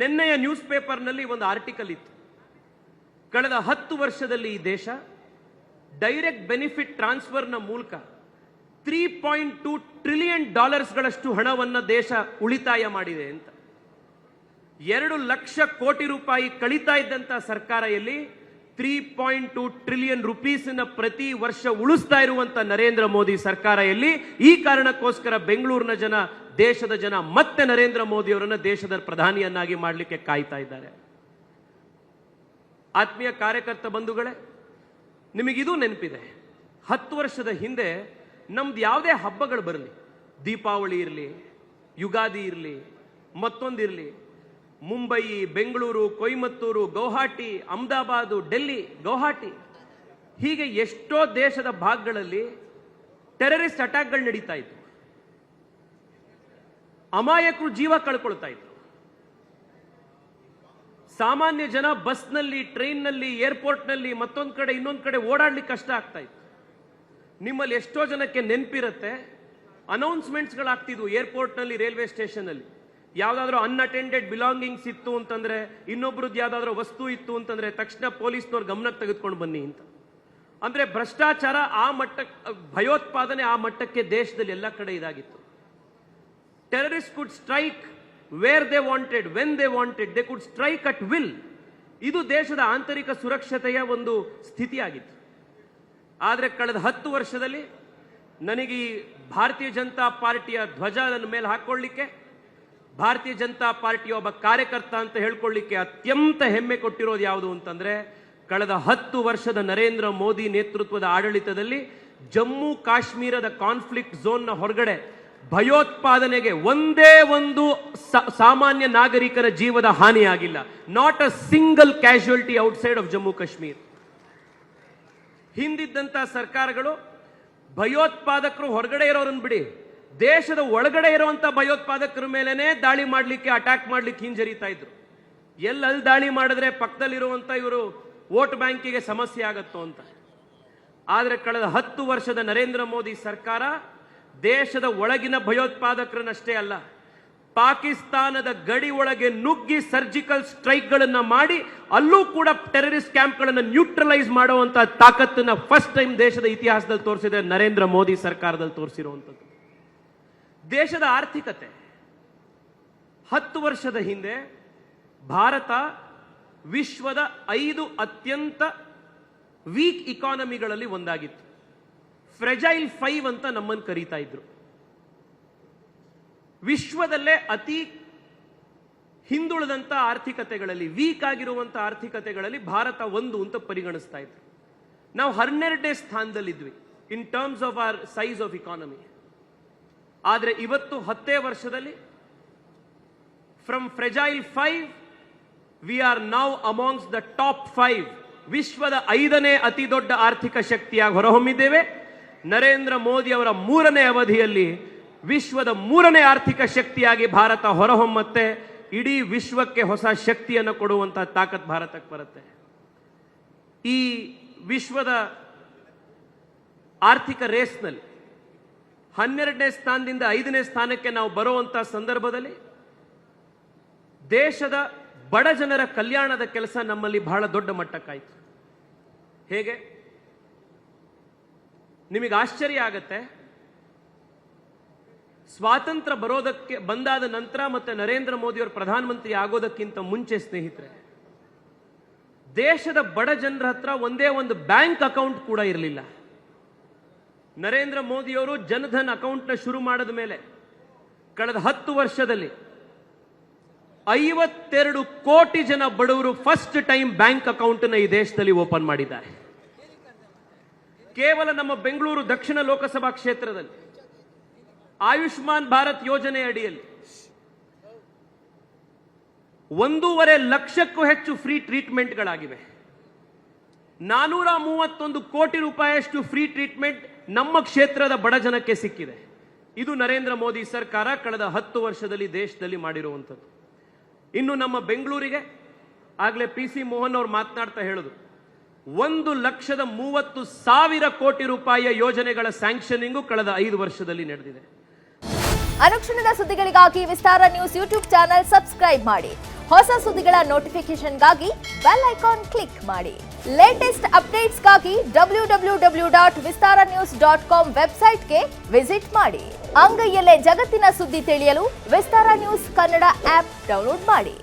ನಿನ್ನೆಯ ನ್ಯೂಸ್ ಪೇಪರ್ನಲ್ಲಿ ಒಂದು ಆರ್ಟಿಕಲ್ ಇತ್ತು. ಕಳೆದ 10 ವರ್ಷದಲ್ಲಿ ಈ ದೇಶ ಡೈರೆಕ್ಟ್ ಬೆನಿಫಿಟ್ ಟ್ರಾನ್ಸ್ಫರ್ನ ಮೂಲಕ $3.2 ಟ್ರಿಲಿಯನ್ ಗಳಷ್ಟು ಹಣವನ್ನು ದೇಶ ಉಳಿತಾಯ ಮಾಡಿದೆ ಅಂತ. 2 ಲಕ್ಷ ಕೋಟಿ ರೂಪಾಯಿ ಕಳೀತಾ ಇದ್ದಂತ ಸರ್ಕಾರ ಎಲ್ಲಿ $3.2 ಟ್ರಿಲಿಯನ್ ರುಪೀಸ್ನ ಪ್ರತಿ ವರ್ಷ ಉಳಿಸ್ತಾ ಇರುವಂತ ನರೇಂದ್ರ ಮೋದಿ ಸರ್ಕಾರ ಎಲ್ಲಿ? ಈ ಕಾರಣಕ್ಕೋಸ್ಕರ ಬೆಂಗಳೂರಿನ ಜನ, ದೇಶದ ಜನ ಮತ್ತೆ ನರೇಂದ್ರ ಮೋದಿ ಅವರನ್ನ ದೇಶದ ಪ್ರಧಾನಿಯನ್ನಾಗಿ ಮಾಡಲಿಕ್ಕೆ ಕಾಯ್ತಾ ಇದ್ದಾರೆ. ಆತ್ಮೀಯ ಕಾರ್ಯಕರ್ತ ಬಂಧುಗಳೇ, ನಿಮಗಿದು ನೆನಪಿದೆ, 10 ವರ್ಷದ ಹಿಂದೆ ನಮ್ದು ಯಾವುದೇ ಹಬ್ಬಗಳು ಬರಲಿ, ದೀಪಾವಳಿ ಇರಲಿ, ಯುಗಾದಿ ಇರಲಿ, ಮತ್ತೊಂದಿರಲಿ, ಮುಂಬೈ, ಬೆಂಗಳೂರು, ಕೊಯಮತ್ತೂರು, ಗೌಹಾಟಿ, ಅಹಮದಾಬಾದ್, ಡೆಲ್ಲಿ, ಗೌಹಾಟಿ, ಹೀಗೆ ಎಷ್ಟೋ ದೇಶದ ಭಾಗಗಳಲ್ಲಿ ಟೆರರಿಸ್ಟ್ ಅಟ್ಯಾಕ್ಗಳು ನಡೀತಾ ಇತ್ತು. ಅಮಾಯಕರು ಜೀವ ಕಳ್ಕೊಳ್ತಾ ಇದ್ರು. ಸಾಮಾನ್ಯ ಜನ ಬಸ್ನಲ್ಲಿ, ಟ್ರೈನ್ನಲ್ಲಿ, ಏರ್ಪೋರ್ಟ್ನಲ್ಲಿ, ಮತ್ತೊಂದು ಕಡೆ ಇನ್ನೊಂದು ಕಡೆ ಓಡಾಡ್ಲಿಕ್ಕೆ ಕಷ್ಟ ಆಗ್ತಾ ಇತ್ತು. ನಿಮ್ಮಲ್ಲಿ ಎಷ್ಟೋ ಜನಕ್ಕೆ ನೆನಪಿರುತ್ತೆ, ಅನೌನ್ಸ್ಮೆಂಟ್ಸ್ಗಳಾಗ್ತಿದ್ವು ಏರ್ಪೋರ್ಟ್ನಲ್ಲಿ, ರೈಲ್ವೆ ಸ್ಟೇಷನ್ನಲ್ಲಿ. ಯಾವುದಾದ್ರೂ ಅನ್ಅಟೆಂಡೆಡ್ ಬಿಲಾಂಗಿಂಗ್ಸ್ ಇತ್ತು ಅಂತಂದ್ರೆ, ಇನ್ನೊಬ್ರದ್ದು ಯಾವುದಾದ್ರೂ ವಸ್ತು ಇತ್ತು ಅಂತಂದ್ರೆ ತಕ್ಷಣ ಪೊಲೀಸ್ನವ್ರು ಗಮನಕ್ಕೆ ತೆಗೆದುಕೊಂಡು ಬನ್ನಿ ಅಂತ. ಅಂದ್ರೆ ಭ್ರಷ್ಟಾಚಾರ ಆ ಮಟ್ಟಕ್ಕೆ, ಭಯೋತ್ಪಾದನೆ ಆ ಮಟ್ಟಕ್ಕೆ ದೇಶದಲ್ಲಿ ಎಲ್ಲ ಕಡೆ ಇದಾಗಿತ್ತು. Terrorist could strike where they wanted, when they wanted, they could strike at will. ಇದು ದೇಶದ ಆಂತರಿಕ ಸುರಕ್ಷತೆಯ ಒಂದು ಸ್ಥಿತಿಯಾಗಿತ್ತು. ಆದರೆ ಕಳೆದ 10 ವರ್ಷದಲ್ಲಿ ನನಗೆ ಈ ಭಾರತೀಯ ಜನತಾ ಪಾರ್ಟಿಯ ಧ್ವಜ ನನ್ನ ಮೇಲೆ ಹಾಕೊಳ್ಳಿಕ್ಕೆ, ಭಾರತೀಯ ಜನತಾ ಪಾರ್ಟಿಯ ಒಬ್ಬ ಕಾರ್ಯಕರ್ತ ಅಂತ ಹೇಳ್ಕೊಳ್ಳಿಕ್ಕೆ ಅತ್ಯಂತ ಹೆಮ್ಮೆ ಕೊಟ್ಟಿರೋದು ಯಾವುದು ಅಂತಂದ್ರೆ, ಕಳೆದ 10 ವರ್ಷದ ನರೇಂದ್ರ ಮೋದಿ ನೇತೃತ್ವದ ಆಡಳಿತದಲ್ಲಿ ಜಮ್ಮು ಕಾಶ್ಮೀರದ ಕಾನ್ಫ್ಲಿಕ್ಟ್ ಝೋನ್ನ ಹೊರಗಡೆ ಭಯೋತ್ಪಾದನೆಗೆ ಒಂದೇ ಒಂದು ಸಾಮಾನ್ಯ ನಾಗರಿಕರ ಜೀವದ ಹಾನಿಯಾಗಿಲ್ಲ. Not a single casualty outside of Jammu Kashmir. ಹಿಂದಿದ್ದಂತ ಸರ್ಕಾರಗಳು ಭಯೋತ್ಪಾದಕರು ಹೊರಗಡೆ ಇರೋರನ್ನ ಬಿಡಿ, ದೇಶದ ಒಳಗಡೆ ಇರುವಂತ ಭಯೋತ್ಪಾದಕರ ಮೇಲೇನೆ ದಾಳಿ ಮಾಡಲಿಕ್ಕೆ, ಅಟ್ಯಾಕ್ ಮಾಡಲಿಕ್ಕೆ ಹಿಂಜರಿತಾ ಇದ್ರು. ಎಲ್ಲಲ್ಲಿ ದಾಳಿ ಮಾಡಿದ್ರೆ ಪಕ್ಕದಲ್ಲಿರುವಂತ ಇವರು ವೋಟ್ ಬ್ಯಾಂಕಿಗೆ ಸಮಸ್ಯೆ ಆಗತ್ತೋ ಅಂತ. ಆದರೆ ಕಳೆದ 10 ವರ್ಷದ ನರೇಂದ್ರ ಮೋದಿ ಸರ್ಕಾರ ದೇಶದ ಒಳಗಿನ ಭಯೋತ್ಪಾದಕರನ್ನಷ್ಟೇ ಅಲ್ಲ, ಪಾಕಿಸ್ತಾನದ ಗಡಿ ಒಳಗೆ ನುಗ್ಗಿ ಸರ್ಜಿಕಲ್ ಸ್ಟ್ರೈಕ್ಗಳನ್ನು ಮಾಡಿ ಅಲ್ಲೂ ಕೂಡ ಟೆರರಿಸ್ಟ್ ಕ್ಯಾಂಪ್ಗಳನ್ನು ನ್ಯೂಟ್ರಲೈಸ್ ಮಾಡುವಂತ ತಾಕತ್ತನ್ನ ಫಸ್ಟ್ ಟೈಮ್ ದೇಶದ ಇತಿಹಾಸದಲ್ಲಿ ತೋರಿಸಿದೆ ನರೇಂದ್ರ ಮೋದಿ ಸರ್ಕಾರದಲ್ಲಿ ತೋರಿಸಿರುವಂಥದ್ದು. ದೇಶದ ಆರ್ಥಿಕತೆ 10 ವರ್ಷದ ಹಿಂದೆ ಭಾರತ ವಿಶ್ವದ 5 ಅತ್ಯಂತ ವೀಕ್ ಇಕಾನಮಿಗಳಲ್ಲಿ ಒಂದಾಗಿತ್ತು. ಫ್ರೆಜೈಲ್ 5 ಅಂತ ನಮ್ಮನ್ನು ಕರೀತಾ ಇದ್ರು. ವಿಶ್ವದಲ್ಲೇ ಅತಿ ಹಿಂದುಳಿದಂತ ಆರ್ಥಿಕತೆಗಳಲ್ಲಿ, ವೀಕ್ ಆಗಿರುವಂತ ಆರ್ಥಿಕತೆಗಳಲ್ಲಿ ಭಾರತ ಒಂದು ಅಂತ ಪರಿಗಣಿಸ್ತಾ ಇದ್ರು. ನಾವು 12ನೇ ಸ್ಥಾನದಲ್ಲಿದ್ವಿ in terms of our size of economy. ಆದರೆ ಇವತ್ತು 10 ವರ್ಷದಲ್ಲಿ from fragile 5 we are now amongst the top 5. ವಿಶ್ವದ 5ನೇ ಅತಿ ದೊಡ್ಡ ಆರ್ಥಿಕ ಶಕ್ತಿಯಾಗಿ ಹೊರಹೊಮ್ಮಿದ್ದೇವೆ. ನರೇಂದ್ರ ಮೋದಿ ಅವರ 3ನೇ ಅವಧಿಯಲ್ಲಿ ವಿಶ್ವದ 3ನೇ ಆರ್ಥಿಕ ಶಕ್ತಿಯಾಗಿ ಭಾರತ ಹೊರಹೊಮ್ಮತ್ತೆ. ಇಡೀ ವಿಶ್ವಕ್ಕೆ ಹೊಸ ಶಕ್ತಿಯನ್ನು ಕೊಡುವಂತಹ ತಾಕತ್ ಭಾರತಕ್ಕೆ ಬರುತ್ತೆ. ಈ ವಿಶ್ವದ ಆರ್ಥಿಕ ರೇಸ್ನಲ್ಲಿ 12ನೇ ಸ್ಥಾನದಿಂದ 5ನೇ ಸ್ಥಾನಕ್ಕೆ ನಾವು ಬರುವಂತಹ ಸಂದರ್ಭದಲ್ಲಿ ದೇಶದ ಬಡ ಜನರ ಕಲ್ಯಾಣದ ಕೆಲಸ ನಮ್ಮಲ್ಲಿ ಬಹಳ ದೊಡ್ಡ ಮಟ್ಟಕ್ಕಾಯಿತು. ಹೇಗೆ? ನಿಮಗೆ ಆಶ್ಚರ್ಯ ಆಗತ್ತೆ, ಸ್ವಾತಂತ್ರ್ಯ ಬರೋದಕ್ಕೆ ಬಂದಾದ ನಂತರ ಮತ್ತೆ ನರೇಂದ್ರ ಮೋದಿ ಅವರು ಪ್ರಧಾನಮಂತ್ರಿ ಆಗೋದಕ್ಕಿಂತ ಮುಂಚೆ ಸ್ನೇಹಿತರೆ, ದೇಶದ ಬಡ ಜನರ ಹತ್ರ ಒಂದೇ ಒಂದು ಬ್ಯಾಂಕ್ ಅಕೌಂಟ್ ಕೂಡ ಇರಲಿಲ್ಲ. ನರೇಂದ್ರ ಮೋದಿ ಅವರು ಜನಧನ್ ಅಕೌಂಟ್ನ ಶುರು ಮಾಡಿದ ಮೇಲೆ ಕಳೆದ 10 ವರ್ಷದಲ್ಲಿ 52 ಕೋಟಿ ಜನ ಬಡವರು ಫಸ್ಟ್ ಟೈಮ್ ಬ್ಯಾಂಕ್ ಅಕೌಂಟ್ ನ ಈ ದೇಶದಲ್ಲಿ ಓಪನ್ ಮಾಡಿದ್ದಾರೆ. ಕೇವಲ ನಮ್ಮ ಬೆಂಗಳೂರು ದಕ್ಷಿಣ ಲೋಕಸಭಾ ಕ್ಷೇತ್ರದಲ್ಲಿ ಆಯುಷ್ಮಾನ್ ಭಾರತ್ ಯೋಜನೆ ಅಡಿಯಲ್ಲಿ 1.5 ಲಕ್ಷಕ್ಕೂ ಹೆಚ್ಚು ಫ್ರೀ ಟ್ರೀಟ್ಮೆಂಟ್ಗಳಾಗಿವೆ. 431 ಕೋಟಿ ರೂಪಾಯಿಯಷ್ಟು ಫ್ರೀ ಟ್ರೀಟ್ಮೆಂಟ್ ನಮ್ಮ ಕ್ಷೇತ್ರದ ಬಡ ಜನಕ್ಕೆ ಸಿಕ್ಕಿದೆ. ಇದು ನರೇಂದ್ರ ಮೋದಿ ಸರ್ಕಾರ ಕಳೆದ 10 ವರ್ಷದಲ್ಲಿ ದೇಶದಲ್ಲಿ ಮಾಡಿರುವಂಥದ್ದು. ಇನ್ನು ನಮ್ಮ ಬೆಂಗಳೂರಿಗೆ ಆಗಲೇ PC ಮೋಹನ್ ಅವರು ಮಾತನಾಡ್ತಾ ಹೇಳೋದು, 1,30,000 ಕೋಟಿ ರೂಪಾಯಿಯ ಯೋಜನೆಗಳ ಸ್ಯಾಂಕ್ಷನಿಂಗು ಕಳೆದ 5 ವರ್ಷದಲ್ಲಿ ನಡೆದಿದೆ. ಅನುಕ್ಷಣದ ಸುದ್ದಿಗಳಿಗಾಗಿ ವಿಸ್ತಾರ ನ್ಯೂಸ್ ಯೂಟ್ಯೂಬ್ ಚಾನೆಲ್ ಸಬ್ಸ್ಕ್ರೈಬ್ ಮಾಡಿ. ಹೊಸ ಸುದ್ದಿಗಳ ನೋಟಿಫಿಕೇಶನ್ಗಾಗಿ ಬೆಲ್ ಐಕಾನ್ ಕ್ಲಿಕ್ ಮಾಡಿ. ಲೇಟೆಸ್ಟ್ ಅಪ್ಡೇಟ್ಸ್ಗಾಗಿ www.vistaranews.com ವೆಬ್ಸೈಟ್ಗೆ ವಿಸಿಟ್ ಮಾಡಿ. ಅಂಗೈಯಲ್ಲೇ ಜಗತ್ತಿನ ಸುದ್ದಿ ತಿಳಿಯಲು ವಿಸ್ತಾರ ನ್ಯೂಸ್ ಕನ್ನಡ ಆಪ್ ಡೌನ್ಲೋಡ್ ಮಾಡಿ.